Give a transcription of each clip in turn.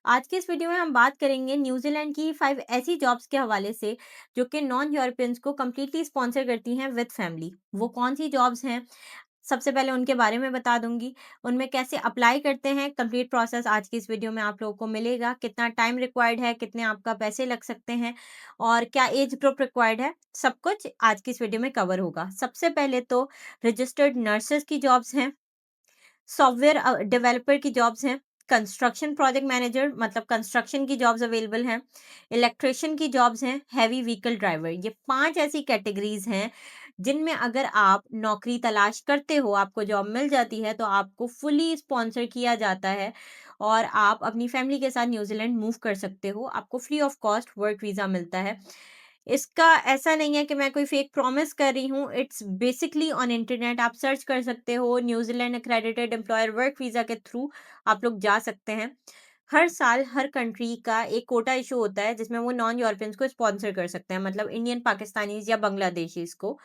आज के इस वीडियो में हम बात करेंगे न्यूजीलैंड की 5 ऐसी जॉब्स के हवाले से जो कि नॉन यूरोपियंस को कंप्लीटली स्पॉन्सर करती हैं विद फैमिली। वो कौन सी जॉब्स हैं? सबसे पहले उनके बारे में बता दूंगी। उनमें कैसे अप्लाई करते हैं, कंप्लीट प्रोसेस आज की इस वीडियो में आप लोगों को मिलेगा। कितना टाइम रिक्वायर्ड है, कितने आपका पैसे लग सकते हैं और क्या एज ग्रुप रिक्वायर्ड है, सब कुछ आज की इस वीडियो में कवर होगा। सबसे पहले तो रजिस्टर्ड नर्सेस की जॉब्स हैं, सॉफ्टवेयर डेवलपर की जॉब्स हैं, कंस्ट्रक्शन प्रोजेक्ट मैनेजर मतलब कंस्ट्रक्शन की जॉब्स अवेलेबल हैं, इलेक्ट्रिशियन की जॉब्स हैं, हैवी व्हीकल ड्राइवर। ये 5 ऐसी कैटेगरीज हैं जिनमें अगर आप नौकरी तलाश करते हो, आपको जॉब मिल जाती है तो आपको फुली स्पॉन्सर किया जाता है और आप अपनी फैमिली के साथ न्यूजीलैंड मूव कर सकते हो। आपको free of cost work visa मिलता है। इसका ऐसा नहीं है कि मैं कोई फेक प्रॉमिस कर रही हूँ, इट्स बेसिकली ऑन इंटरनेट आप सर्च कर सकते हो, New Zealand accredited employer work visa के थ्रू आप लोग जा सकते हैं। हर साल हर कंट्री का एक कोटा इशू होता है जिसमें वो नॉन यूरोपियंस को स्पॉन्सर कर सकते हैं, मतलब इंडियन, पाकिस्तानीज़ या बांग्लादेशीज़ को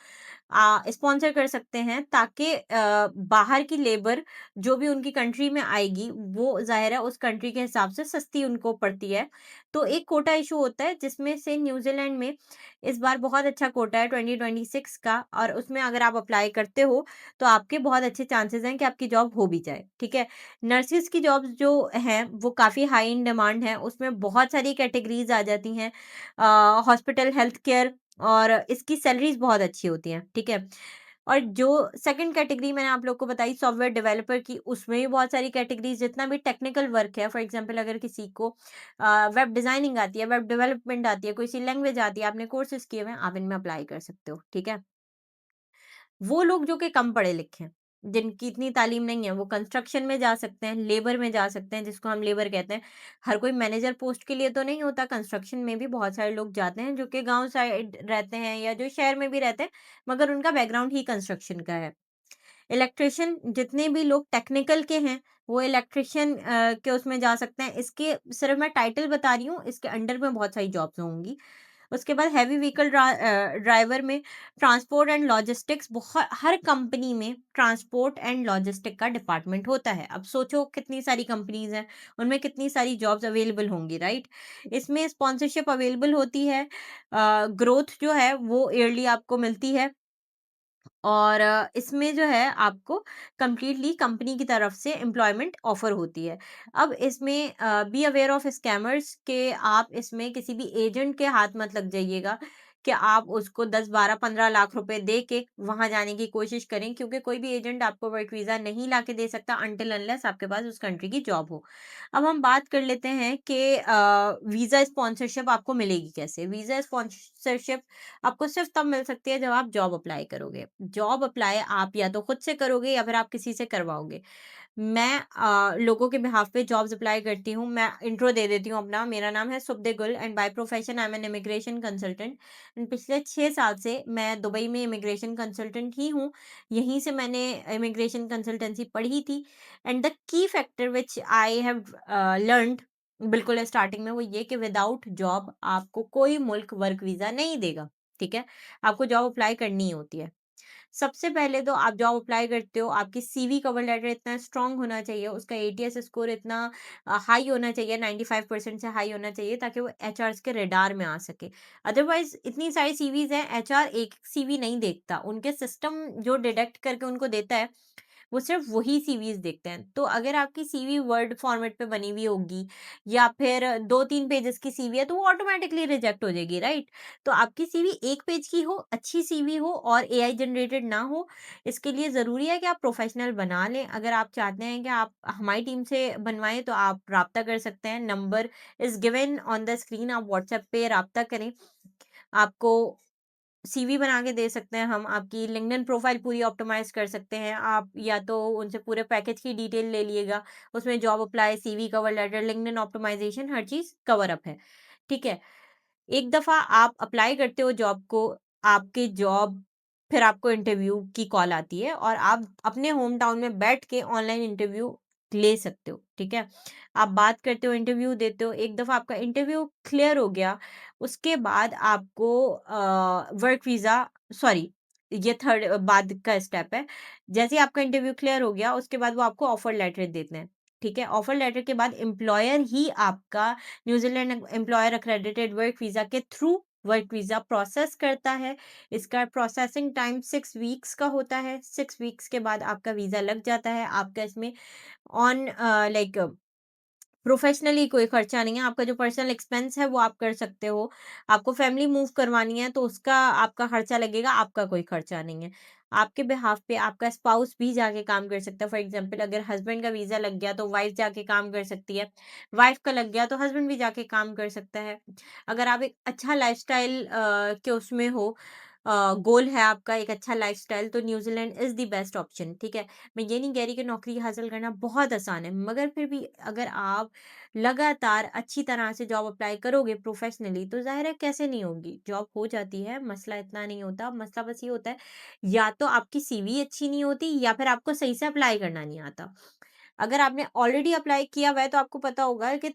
स्पॉन्सर कर सकते हैं ताकि बाहर की लेबर जो भी उनकी कंट्री में आएगी, वो ज़ाहिर है उस कंट्री के हिसाब से सस्ती उनको पड़ती है। तो एक कोटा इश्यू होता है जिसमें से न्यूज़ीलैंड में इस बार बहुत अच्छा कोटा है 2026 का, और उसमें अगर आप अप्लाई करते हो, तो आपके बहुत अच्छे चांसेस हैं कि आपकी जॉब हो भी जाए, ठीक है? नर्सेज़ की जॉब्स जो हैं, वो काफ़ी हाई इन डिमांड हैं, उसमें बहुत सारी कैटेगरीज़ आ जाती हैं। हॉस्पिटल, हेल्थ केयर, और इसकी सैलरीज़ बहुत अच्छी होती हैं, ठीक है? और जो सेकंड कैटेगरी मैंने आप लोग को बताई सॉफ्टवेयर डेवलपर की, उसमें भी बहुत सारी कैटेगरीज़, जितना भी टेक्निकल वर्क है, फॉर एग्ज़ाम्पल अगर किसी को वेब डिज़ाइनिंग आती है, वेब डेवलपमेंट आती है, कोई सी लैंग्वेज आती है, आपने कोर्सेज़ किए हुए हैं, आप इनमें अप्लाई कर सकते हो, ठीक है? वो लोग जो कि कम पढ़े-लिखे हैं, जिनकी इतनी तालीम नहीं है, वो कंस्ट्रक्शन में जा सकते हैं, लेबर में जा सकते हैं, जिसको हम लेबर कहते हैं। हर कोई मैनेजर पोस्ट के लिए तो नहीं होता, कंस्ट्रक्शन में भी बहुत सारे लोग जाते हैं, जो कि गाँव साइड रहते हैं या जो शहर में भी रहते हैं, मगर उनका बैकग्राउंड ही कंस्ट्रक्शन का है। इलेक्ट्रिशियन, जितने भी लोग टेक्निकल के हैं, वो इलेक्ट्रिशियन के उसमें जा सकते हैं। इसके सिर्फ़ मैं टाइटल बता रही हूँ, इसके अंडर में बहुत सारी जॉब्स होंगी। उसके बाद हैवी व्हीकल ड्राइवर में transport and logistics, her company में ट्रांसपोर्ट एंड लॉजिस्टिक का डिपार्टमेंट होता है। अब सोचो कितनी सारी कंपनीज़ हैं, उनमें कितनी सारी जॉब्स अवेलेबल होंगी, राइट? इसमें स्पॉन्सरशिप अवेलेबल होती है। ग्रोथ जो है वो ईयरली आपको मिलती है। और इसमें जो है आपको कंप्लीटली कंपनी की तरफ से एम्प्लॉयमेंट ऑफर होती है। अब इसमें बी अवेयर ऑफ स्कैमर्स, के आप इसमें किसी भी एजेंट के हाथ मत लग जाइएगा कि आप उसको 10, 12, 15 लाख रुपए दे के वहाँ जाने की कोशिश करें, क्योंकि कोई भी एजेंट आपको वर्क वीज़ा नहीं लाके दे सकता अनटिल अनलेस आपके पास उस कंट्री की जॉब हो। अब हम बात कर लेते हैं कि वीज़ा स्पॉन्सरशिप आपको मिलेगी कैसे? वीज़ा स्पॉन्सरशिप आपको सिर्फ तब मिल सकती है जब आप जॉब अप्लाई करोगे। जॉब अप्लाई आप या तो खुद से करोगे या फिर आप किसी से करवाओगे। मैं लोगों के बिहाफ़ पे जॉब्स अप्लाई करती हूँ। मैं इंट्रो दे देती हूँ अपना। मेरा नाम है सुब्दे गुल and by profession I am an immigration consultant. And पिछले 6 साल से मैं दुबई में इमिग्रेशन कंसल्टेंट ही हूँ। यहीं से मैंने इमिग्रेशन कंसल्टेंसी पढ़ी थी। And the key factor which I have learned बिल्कुल स्टार्टिंग में, वो ये कि विदाउट जॉब आपको कोई मुल्क वर्क वीज़ा नहीं देगा, ठीक है? आपको जॉब अप्लाई करनी ही होती है। सबसे पहले तो आप जॉब अप्लाई करते हो, आपकी सीवी कवर लेटर इतना स्ट्रॉन्ग होना चाहिए, उसका एटीएस स्कोर इतना हाई होना चाहिए, 95% से हाई होना चाहिए ताकि वो एचआर्स के रडार में आ सके। अदरवाइज़ इतनी सारी सीवीज़ हैं, एचआर एक सीवी नहीं देखता, उनके सिस्टम जो डिडक्ट करके उनको देता है, वो सिर्फ़ वही सीवीज़ देखते हैं। तो अगर आपकी सीवी वर्ड फॉर्मेट पे बनी हुई होगी या फिर 2-3 पेजेज़ की सीवी है, तो वो ऑटोमैटिकली रिजेक्ट हो जाएगी, राइट? तो आपकी सीवी 1 पेज की हो, अच्छी सीवी हो और एआई जनरेटेड ना हो। इसके लिए ज़रूरी है कि आप प्रोफ़ेशनल बना लें। अगर आप चाहते हैं कि आप हमारी टीम से बनवाएँ, तो आप राब्ता कर सकते हैं। Number is given on the screen, आप व्हाट्सएप पे राब्ता करें। आपको सीवी बना के दे सकते हैं हम, आपकी लिंक्डइन प्रोफ़ाइल पूरी ऑप्टिमाइज़ कर सकते हैं। आप या तो उनसे पूरे पैकेज की डिटेल ले लिएगा, उसमें job apply, CV, cover letter, LinkedIn optimisation हर चीज़ कवर अप है। ठीक है? एक दफ़ा आप अप्लाई करते हो जॉब को, आपकी जॉब फिर आपको इंटरव्यू की कॉल आती है और आप अपने होम टाउन में बैठ के ऑनलाइन इंटरव्यू ले सकते हो, ठीक है? आप बात करते हो, इंटरव्यू देते हो, एक दफ़ा आपका इंटरव्यू क्लियर हो गया, उसके बाद आपको वर्क वीज़ा, सॉरी, ये थर्ड बाद का स्टेप है। जैसे ही आपका इंटरव्यू क्लियर हो गया, उसके बाद वो आपको ऑफर लेटर देते हैं, ठीक है? ऑफर लेटर के बाद एम्प्लॉयर ही आपका New Zealand employer accredited work visa के थ्रू वर्क वीज़ा प्रोसेस करता है। इसका प्रोसेसिंग टाइम 6 वीक्स का होता है। 6 वीक्स के बाद आपका वीज़ा लग जाता है। आपका इसमें ऑन लाइक प्रोफेशनली कोई खर्चा नहीं है, आपका जो पर्सनल एक्सपेंस है वो आप कर सकते हो। आपको फैमिली मूव करवानी है तो उसका आपका खर्चा लगेगा, आपका कोई खर्चा नहीं है। आपके बिहाफ़ पे आपका स्पाउस भी जाके काम कर सकता है। फॉर एग्ज़ाम्पल अगर हस्बैंड का वीज़ा लग गया तो वाइफ़ जाके काम कर सकती है, वाइफ़ का लग गया तो हस्बैंड भी जाके काम कर सकता है। अगर आप एक अच्छा लाइफ़स्टाइल के उसमें हो, गोल है आपका एक अच्छा लाइफ़स्टाइल, तो New Zealand is the best option, ठीक है? मैं ये नहीं कह रही कि नौकरी हासिल करना बहुत आसान है, मगर फिर भी अगर आप लगातार अच्छी तरह से जॉब अप्लाई करोगे प्रोफेशनली तो ज़ाहिर है कैसे नहीं होगी, जॉब हो जाती है, मसला इतना नहीं होता। मसला बस ये होता है या तो आपकी सीवी अच्छी नहीं होती या फिर आपको सही से अप्लाई करना नहीं आता। अगर आपने ऑलरेडी अप्लाई किया हुआ है तो आपको पता होगा कि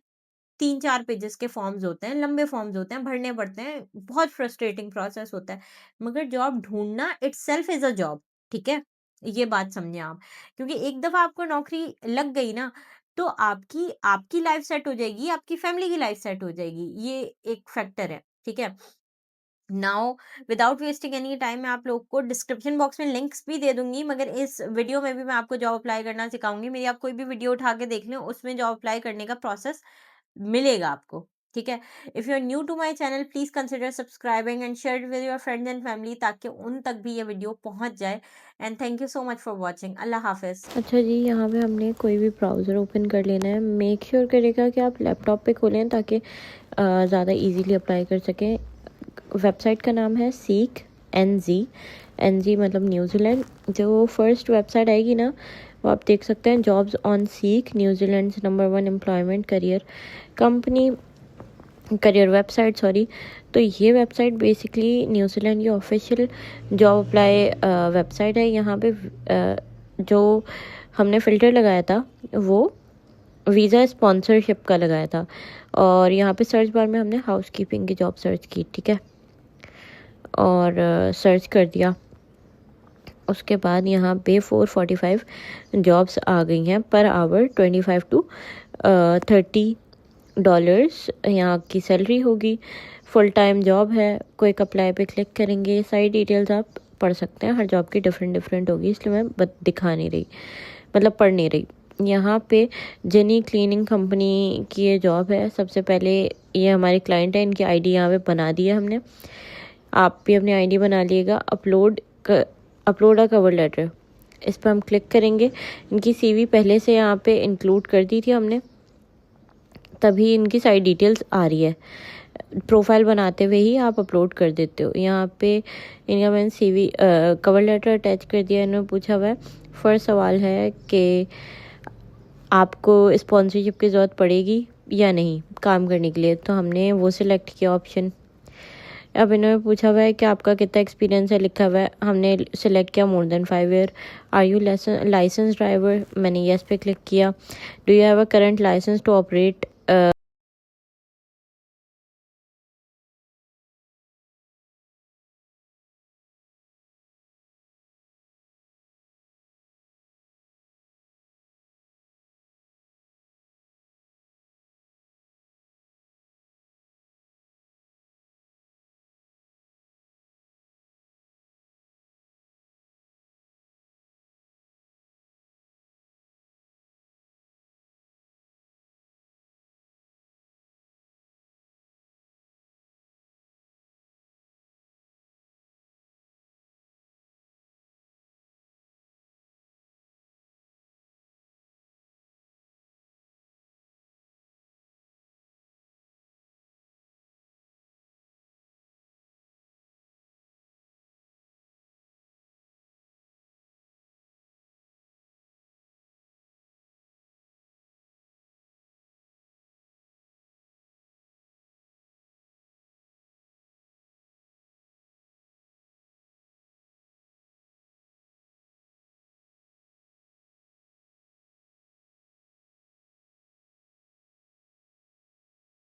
3-4 पेजेस के फॉर्म्स होते हैं, लंबे फॉर्म्स होते हैं, भरने पड़ते हैं, बहुत फ्रस्ट्रेटिंग प्रोसेस होता है। मगर जॉब ढूँढना इटसेल्फ इज़ अ जॉब, ठीक है? ये बात समझें आप। क्योंकि एक दफ़ा आपको नौकरी लग गई ना, तो आपकी आपकी लाइफ़ सेट हो जाएगी, आपकी फैमिली की लाइफ़ सेट हो जाएगी। ये एक फैक्टर है, ठीक है? Now without wasting any time मैं आप लोग को डिस्क्रिप्शन बॉक्स में लिंक्स भी दे दूंगी, मगर इस वीडियो में भी मैं आपको जॉब अप्लाई करना सिखाऊंगी। मेरी आप कोई भी वीडियो उठा के देख लें, उसमें जॉब अप्लाई करने का प्रोसेस मिलेगा आपको, ठीक है? If you are new to my channel please consider subscribing and share with your friends and family, ताकि उन तक भी ये वीडियो पहुंच जाए। And thank you so much for watching. अल्लाह हाफिज। अच्छा जी, यहाँ पे हमने कोई भी ब्राउज़र ओपन कर लेना है। मेक श्योर करेगा कि आप लैपटॉप पे खोलें ताकि ज़्यादा इजीली अप्लाई कर सकें। वेबसाइट का नाम है सीक NZ। NZ मतलब न्यूजीलैंड। जो फर्स्ट वेबसाइट आएगी ना, वो आप देख सकते हैं, jobs on seek, New Zealand number 1 employment career company, career website sorry. तो ये वेबसाइट बेसिकली न्यूजीलैंड की ऑफिशियल जॉब अप्लाई वेबसाइट है। यहाँ पे जो हमने फ़िल्टर लगाया था वो वीज़ा स्पॉन्सरशिप का लगाया था, और यहाँ पे सर्च बार में हमने हाउस कीपिंग की जॉब सर्च की, ठीक है, और सर्च कर दिया। उसके बाद यहाँ पे 445 जॉब्स आ गई हैं पर आवर, 25 to 30 डॉलर्स यहाँ की सैलरी होगी। फुल टाइम जॉब है। क्विक अप्लाई पे क्लिक करेंगे, सारी डिटेल्स आप पढ़ सकते हैं। हर जॉब की डिफरेंट होगी, इसलिए मैं दिखा नहीं रही, मतलब पढ़ नहीं रही। यहाँ पे जेनी क्लीनिंग कंपनी की ये जॉब है। सबसे पहले ये हमारे क्लाइंट है, इनकी आईडी यहाँ पे बना दी है हमने। आप भी अपनी आईडी बना लिएगा। अपलोड अ कवर लेटर, इस पर हम क्लिक करेंगे। इनकी सीवी पहले से यहाँ पे इंक्लूड कर दी थी हमने, तभी इनकी सारी डिटेल्स आ रही है। प्रोफाइल बनाते हुए ही आप अपलोड कर देते हो। यहाँ पे इनका मैंने सीवी कवर लेटर अटैच कर दिया। इन्होंने पूछा हुआ है, फर्स्ट सवाल है कि आपको स्पॉन्सरशिप की ज़रूरत पड़ेगी या नहीं काम करने के लिए, तो हमने वो सिलेक्ट किया ऑप्शन। अब इन्होंने पूछा हुआ है कि आपका कितना एक्सपीरियंस है, लिखा हुआ है, हमने सिलेक्ट किया more than 5 year. Are you licence driver, मैंने येस पे क्लिक किया। Do you have a current licence to operate